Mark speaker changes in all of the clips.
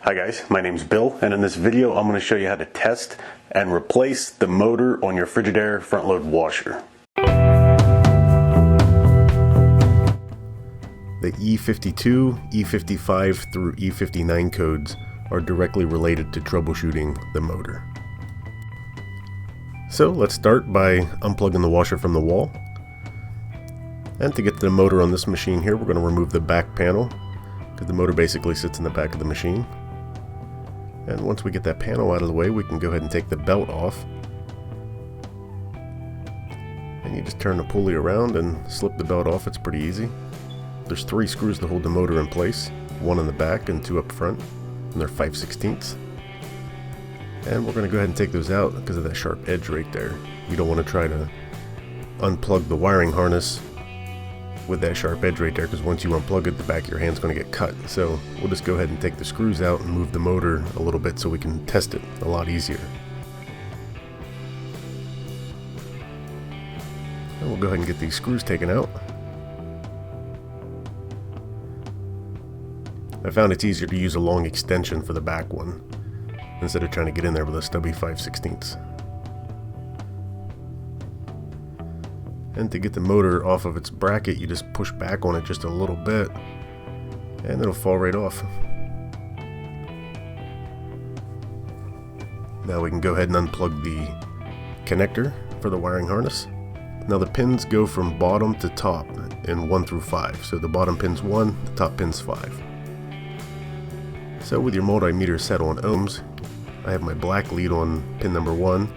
Speaker 1: Hi guys, my name's Bill, and in this video I'm going to show you how to test and replace the motor on your Frigidaire front load washer. The E52, E55 through E59 codes are directly related to troubleshooting the motor. So let's start by unplugging the washer from the wall. And to get the motor on this machine here, we're going to remove the back panel, because the motor basically sits in the back of the machine. And once we get that panel out of the way, we can go ahead and take the belt off. And you just turn the pulley around and slip the belt off. It's pretty easy. There's 3 screws to hold the motor in place, 1 in the back and 2 up front, and they're 5/16. And we're going to go ahead and take those out because of that sharp edge right there. You don't want to try to unplug the wiring harness with that sharp edge right there, because once you unplug it, the back of your hand's going to get cut. So we'll just go ahead and take the screws out and move the motor a little bit so we can test it a lot easier. And we'll go ahead and get these screws taken out. I found it's easier to use a long extension for the back one instead of trying to get in there with a stubby 5/16. And to get the motor off of its bracket, you just push back on it just a little bit and it'll fall right off. Now we can go ahead and unplug the connector for the wiring harness. Now the pins go from bottom to top in 1 through 5. So the bottom pin's 1, the top pin's 5. So with your multimeter set on ohms, I have my black lead on pin number 1.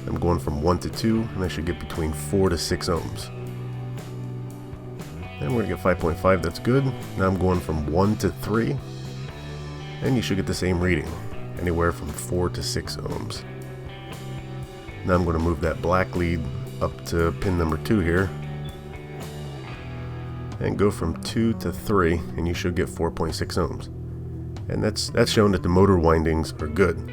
Speaker 1: I'm going from 1 to 2, and I should get between 4 to 6 ohms. And we're going to get 5.5, that's good. Now I'm going from 1 to 3, and you should get the same reading, anywhere from 4 to 6 ohms. Now I'm going to move that black lead up to pin number 2 here, and go from 2 to 3, and you should get 4.6 ohms. And that's showing that the motor windings are good.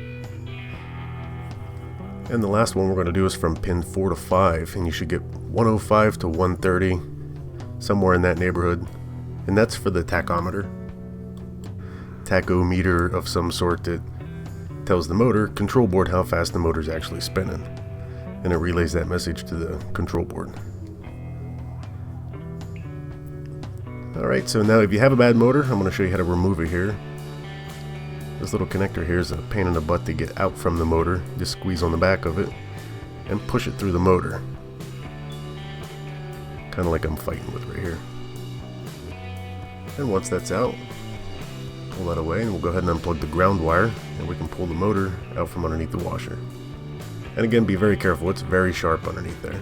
Speaker 1: And the last one we're going to do is from pin 4 to 5, and you should get 105 to 130, somewhere in that neighborhood. And that's for the tachometer. Tachometer of some sort that tells the motor control board how fast the motor is actually spinning. And it relays that message to the control board. Alright, so now if you have a bad motor, I'm going to show you how to remove it here. This little connector here is a pain in the butt to get out from the motor. Just squeeze on the back of it and push it through the motor. Kind of like I'm fighting with right here. And once that's out, pull that away and we'll go ahead and unplug the ground wire and we can pull the motor out from underneath the washer. And again, be very careful, it's very sharp underneath there.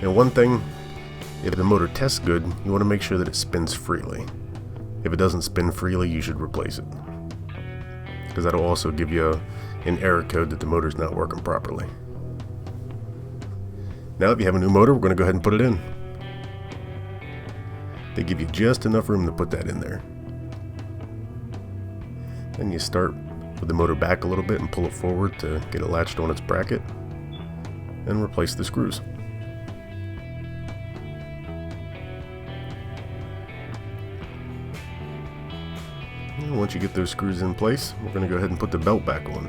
Speaker 1: And one thing, if the motor tests good, you want to make sure that it spins freely. If it doesn't spin freely, you should replace it, because that'll also give you an error code that the motor's not working properly. Now if you have a new motor, we're going to go ahead and put it in. They give you just enough room to put that in there. Then you start with the motor back a little bit and pull it forward to get it latched on its bracket, and replace the screws. Once you get those screws in place, we're going to go ahead and put the belt back on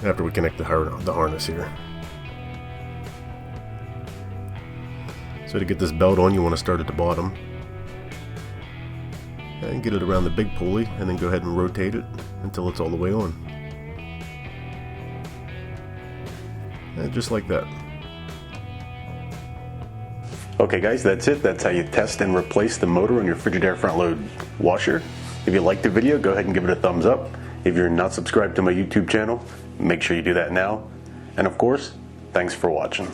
Speaker 1: after we connect the harness here. So to get this belt on, you want to start at the bottom and get it around the big pulley, and then go ahead and rotate it until it's all the way on. And just like that. Okay guys, that's it. That's how you test and replace the motor on your Frigidaire front load washer. If you liked the video, go ahead and give it a thumbs up. If you're not subscribed to my YouTube channel, make sure you do that now. And of course, thanks for watching.